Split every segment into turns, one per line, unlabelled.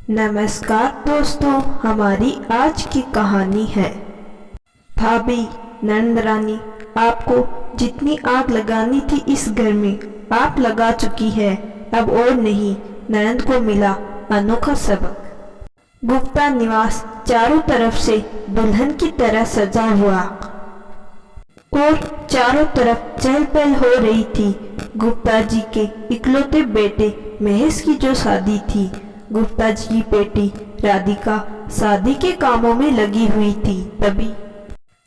नमस्कार दोस्तों, हमारी आज की कहानी है भाभी नंद रानी। आपको जितनी आग लगानी थी इस घर में आप लगा चुकी है, अब और नहीं। नंद को मिला अनोखा सबक। गुप्ता निवास चारों तरफ से दुल्हन की तरह सजा हुआ और चारों तरफ चहल पहल हो रही थी। गुप्ता जी के इकलौते बेटे महेश की जो शादी थी, गुप्ता जी की बेटी राधिका शादी के कामों में लगी हुई थी। तभी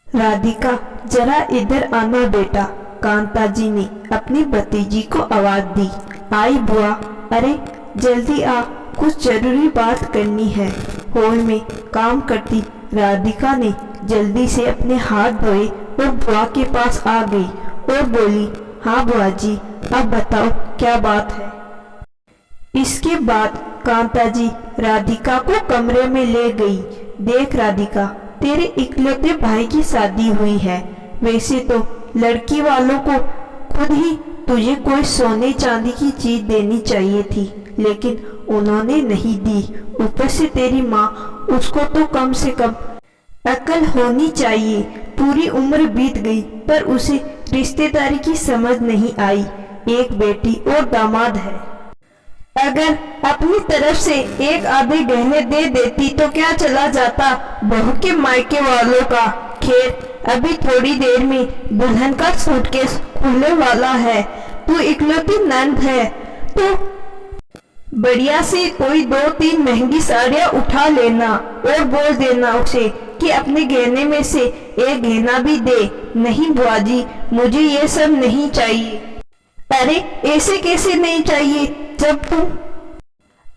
राधिका, जरा इधर आना बेटा। कांता जी ने अपनी भतीजी को आवाज दी। आई बुआ। अरे जल्दी आ, कुछ जरूरी बात करनी है। हॉल में काम करती राधिका ने जल्दी से अपने हाथ धोए और बुआ के पास आ गई और बोली, हाँ बुआ जी, अब बताओ क्या बात है। इसके बाद कांता जी राधिका को कमरे में ले गई। देख राधिका, तेरे इकलौते भाई की शादी हुई है। वैसे तो लड़की वालों को खुद ही तुझे कोई सोने चांदी की चीज देनी चाहिए थी, लेकिन उन्होंने नहीं दी। ऊपर से तेरी माँ, उसको तो कम से कम अकल होनी चाहिए। पूरी उम्र बीत गई पर उसे रिश्तेदारी की समझ नहीं आई। एक बेटी और दामाद है। अगर अपनी तरफ से एक आधे गहने दे देती तो क्या चला जाता बहू के मायके वालों का। खैर, अभी थोड़ी देर में दुल्हन का सूटकेस खुलने वाला है। तू इकलौती नंद है तो बढ़िया से कोई 2-3 महंगी साड़ियाँ उठा लेना और बोल देना उसे कि अपने गहने में से एक गहना भी दे। नहीं बुआ जी, मुझे ये सब नहीं चाहिए। अरे ऐसे कैसे नहीं चाहिए? जब तुम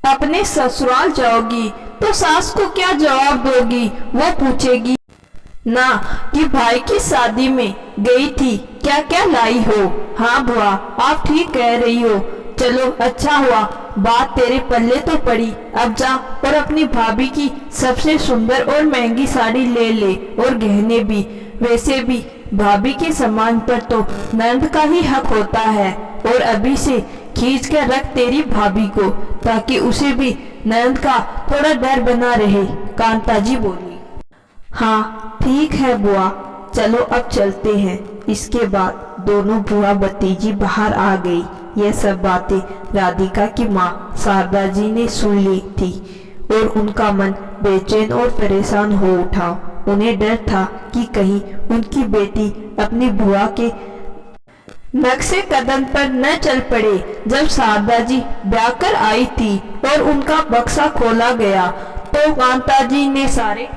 अपने ससुराल जाओगी तो सास को क्या जवाब दोगी? वो पूछेगी ना कि भाई की शादी में गई थी, क्या क्या लाई हो। हाँ बुआ, आप ठीक कह रही हो। चलो अच्छा हुआ बात तेरे पल्ले तो पड़ी। अब जा और अपनी भाभी की सबसे सुंदर और महंगी साड़ी ले ले और गहने भी। वैसे भी भाभी के सम्मान पर तो नंद का ही हक होता है, और अभी से खींच कर रख तेरी भाभी को, ताकि उसे भी नंद का थोड़ा डर बना रहे। कांता जी बोली। हाँ ठीक है बुआ, चलो अब चलते हैं। इसके बाद दोनों बुआ भतीजी बाहर आ गई। यह सब बातें राधिका की माँ शारदा जी ने सुन ली थी और उनका मन बेचैन और परेशान हो उठा। उन्हें डर था कि कहीं उनकी बेटी अपनी बुआ के नक्शे कदम पर न चल पड़े। जब शारदा जी ब्याकर आई थी और उनका बक्सा खोला गया तो कांता जी ने सारे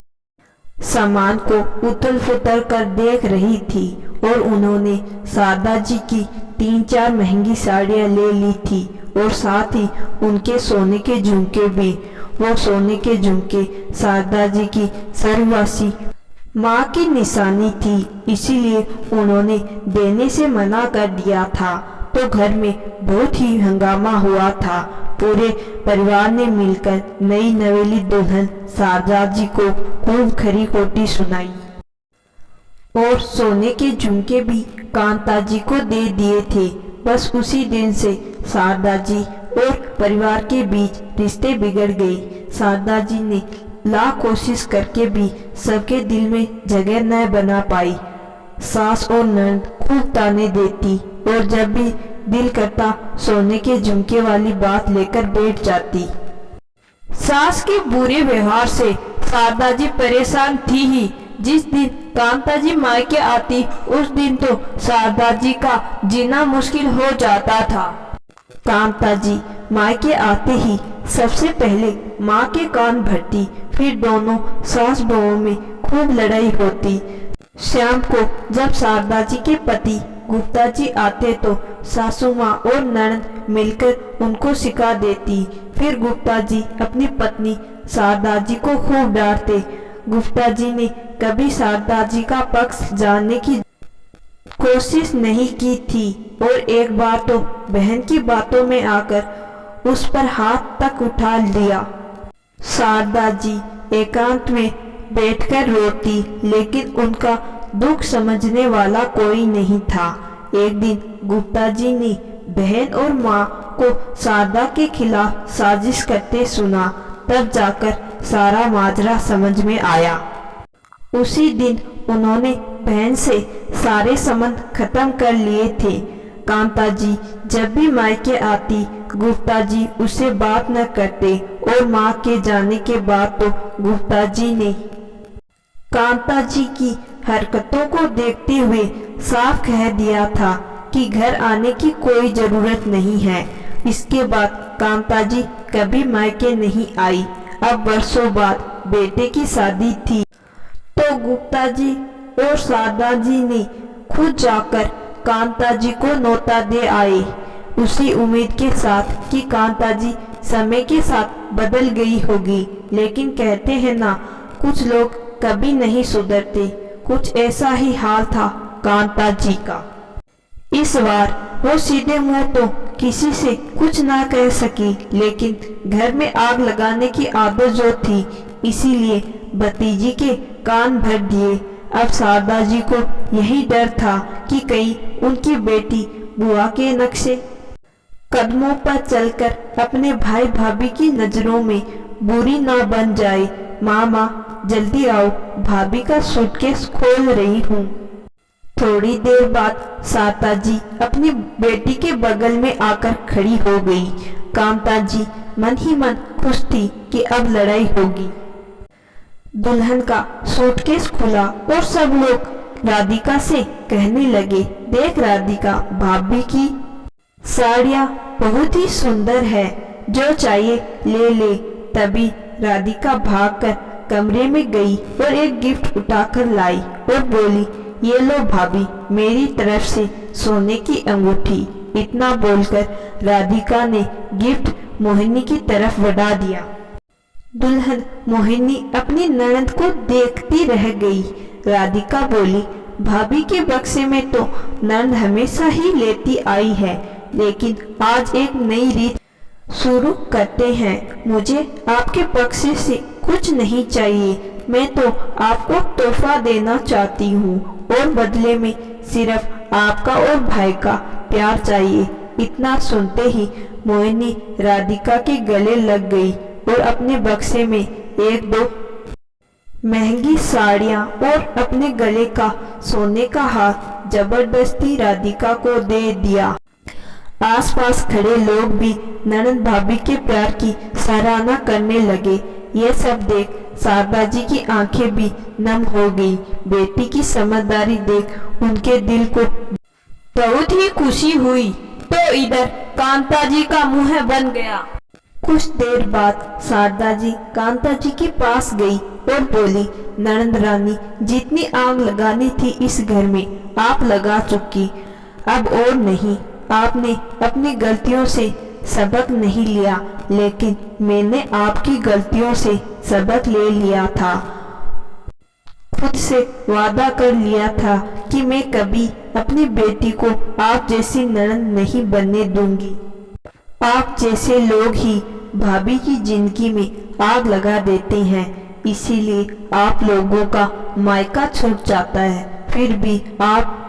सामान को उथल पुथल कर देख रही थी और उन्होंने शारदा जी की 3-4 महंगी साड़ियाँ ले ली थी और साथ ही उनके सोने के झुमके भी। वो सोने के झुमके शारदा जी की सर्ववासी माँ की निशानी थी, इसीलिए उन्होंने देने से मना कर दिया था। तो घर में बहुत ही हंगामा हुआ था। पूरे परिवार ने मिलकर नई नवेली दुल्हन शारदा जी को खूब खरी खोटी सुनाई और सोने के झुमके भी कांता जी को दे दिए थे। बस उसी दिन से शारदा जी और परिवार के बीच रिश्ते बिगड़ गए। शारदा जी ने लाख कोशिश करके भी सबके दिल में जगह न बना पाई। सास और नंद खूब ताने देती और जब भी दिल करता सोने के झुमके वाली बात लेकर बैठ जाती। सास के बुरे व्यवहार से शारदा जी परेशान थी ही। जिस दिन कांता जी मायके आती उस दिन तो शारदा जी का जीना मुश्किल हो जाता था। कांता जी मायके आते ही सबसे पहले माँ के कान भरती, फिर दोनों सास बहुओं में खूब लड़ाई होती। शाम को जब शारदा जी के पति गुप्ता जी आते तो सासू माँ और ननद मिलकर उनको सिखा देती। फिर गुप्ता जी अपनी पत्नी शारदा जी को खूब डांटते। गुप्ता जी ने कभी शारदा जी का पक्ष जानने की कोशिश नहीं की थी और एक बार तो बहन की बातों में आकर उस पर हाथ तक उठा लिया। शारदा जी एकांत में बैठकर रोती, लेकिन उनका दुख समझने वाला कोई नहीं था। एक दिन गुप्ता जी ने बहन और माँ को शारदा के खिलाफ साजिश करते सुना तब जाकर सारा माजरा समझ में आया। उसी दिन उन्होंने बहन से सारे संबंध खत्म कर लिए थे। कांता जी जब भी मायके आती गुप्ता जी उससे बात न करते और माँ के जाने के बाद तो गुप्ता जी ने कांता जी की हरकतों को देखते हुए साफ कह दिया था कि घर आने की कोई जरूरत नहीं है। इसके बाद कांता जी कभी मायके नहीं आई। अब वर्षों बाद बेटे की शादी थी तो गुप्ता जी और शारदा जी ने खुद जाकर कांता जी को न्योता दे आए, उसी उम्मीद के साथ कि कांता जी समय के साथ बदल गई होगी। लेकिन कहते हैं ना, कुछ लोग कभी नहीं सुधरते। कुछ ऐसा ही हाल था कांता जी का। इस बार वो सीधे मुंह तो किसी से कुछ ना कह सकी, लेकिन घर में आग लगाने की आदत जो थी, इसीलिए भतीजी के कान भर दिए। अब शारदा जी को यही डर था कि कहीं उनकी बेटी बुआ के नक्शे कदमों पर चलकर अपने भाई भाभी की नजरों में बुरी ना बन जाए। मामा जल्दी आओ, भाभी का सूटकेस खोल रही हूँ। थोड़ी देर बाद शारदा जी अपनी बेटी के बगल में आकर खड़ी हो गई। कांता जी मन ही मन खुश थी कि अब लड़ाई होगी। दुल्हन का सूटकेस खुला और सब लोग राधिका से कहने लगे, देख राधिका, भाभी की साड़ियाँ बहुत ही सुंदर है, जो चाहिए ले ले। तभी राधिका भागकर कमरे में गई और एक गिफ्ट उठाकर लाई और बोली, ये लो भाभी, मेरी तरफ से सोने की अंगूठी। इतना बोलकर राधिका ने गिफ्ट मोहिनी की तरफ बढ़ा दिया। दुल्हन मोहिनी अपनी ननद को देखती रह गई। राधिका बोली, भाभी के बक्से में तो ननद हमेशा ही लेती आई है, लेकिन आज एक नई रीत शुरू करते हैं। मुझे आपके बक्से से कुछ नहीं चाहिए, मैं तो आपको तोहफा देना चाहती हूँ और बदले में सिर्फ आपका और भाई का प्यार चाहिए। इतना सुनते ही मोहिनी राधिका के गले लग गई और अपने बक्से में एक दो महंगी साड़ियाँ और अपने गले का सोने का हार जबरदस्ती राधिका को दे दिया। आसपास खड़े लोग भी ननद भाभी के प्यार की सराहना करने लगे। ये सब देख शारदा जी की आंखें भी नम हो गई। बेटी की समझदारी देख उनके दिल को बहुत ही खुशी हुई। तो इधर कांता जी का मुंह बन गया। कुछ देर बाद शारदा जी कांता जी के पास गई और बोली, ननद रानी, जितनी आग लगानी थी इस घर में आप लगा चुकी, अब और नहीं। आपने अपनी गलतियों से सबक नहीं लिया, लेकिन मैंने आपकी गलतियों से सबक ले लिया था। खुद से वादा कर लिया था कि मैं कभी अपनी बेटी को आप जैसी ननद नहीं बनने दूंगी। आप जैसे लोग ही भाभी की जिंदगी में आग लगा देते हैं, इसीलिए आप लोगों का मायका छूट जाता है। फिर भी आप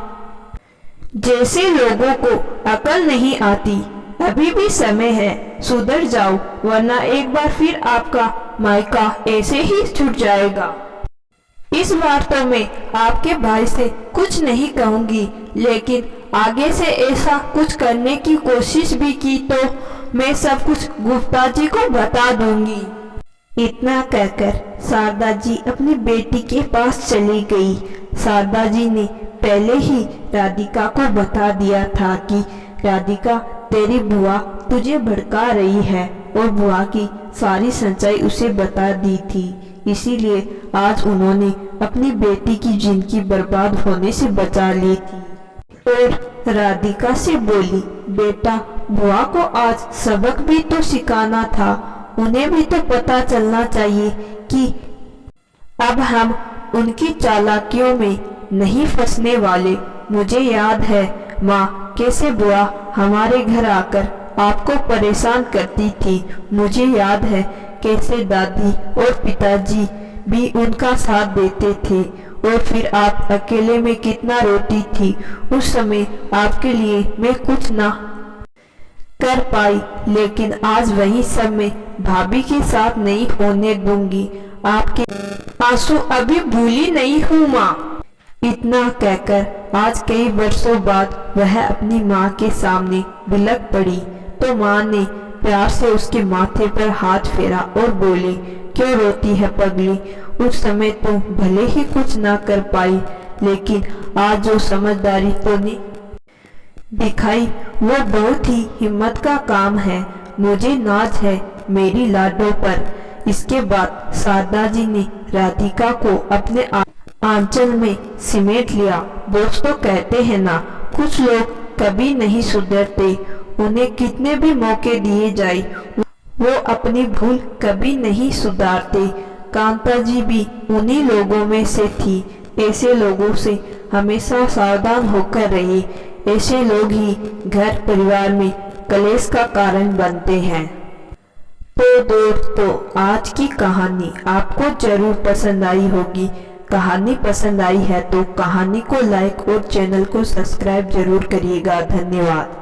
जैसे लोगों को अकल नहीं आती। अभी भी समय है, सुधर जाओ, वरना एक बार फिर आपका मायका ऐसे ही छूट जाएगा। इस बार तो मैं आपके भाई से कुछ नहीं कहूंगी, लेकिन आगे से ऐसा कुछ करने की कोशिश भी की तो मैं सब कुछ गुप्ता जी को बता दूंगी। इतना कहकर शारदा जी अपनी बेटी के पास चली गई। शारदा जी ने पहले ही राधिका को बता दिया था कि राधिका, तेरी बुआ तुझे भड़का रही है, और बुआ की सारी सच्चाई उसे बता दी थी। इसीलिए आज उन्होंने अपनी बेटी की जिंदगी बर्बाद होने से बचा ली थी। और राधिका से बोली, बेटा, बुआ को आज सबक भी तो सिखाना था। उन्हें भी तो पता चलना चाहिए कि अब हम उनकी चालाकियों में नहीं फंसने वाले। मुझे याद है माँ, कैसे बुआ हमारे घर आकर आपको परेशान करती थी। मुझे याद है कैसे दादी और पिताजी भी उनका साथ देते थे, और फिर आप अकेले में कितना रोती थी। उस समय आपके लिए मैं कुछ ना कर पाई, लेकिन आज वही सब मैं भाभी के साथ नहीं होने दूंगी। आपके आंसू अभी भूली नहीं हूँ माँ। इतना कहकर आज कई वर्षों बाद वह अपनी माँ के सामने बिलख पड़ी तो माँ ने प्यार से उसके माथे पर हाथ फेरा और बोली, क्यों रोती है पगली? उस समय तो भले ही कुछ ना कर पाई, लेकिन आज जो समझदारी तूने दिखाई वो बहुत ही हिम्मत का काम है। मुझे नाज है मेरी लाडों पर। इसके बाद शारदा जी ने राधिका को अपने आंचल में सिमेट लिया। दोस्तों कहते हैं ना, कुछ लोग कभी नहीं सुधरते, उन्हें कितने भी मौके दिए जाए वो अपनी भूल कभी नहीं सुधारते। कांता जी भी उन्हीं लोगों में से थी। ऐसे लोगों से हमेशा सावधान होकर रहिए। ऐसे लोग ही घर परिवार में कलेश का कारण बनते हैं। तो दोस्तों, आज की कहानी आपको जरूर पसंद आई होगी। कहानी पसंद आई है तो कहानी को लाइक और चैनल को सब्सक्राइब जरूर करिएगा। धन्यवाद।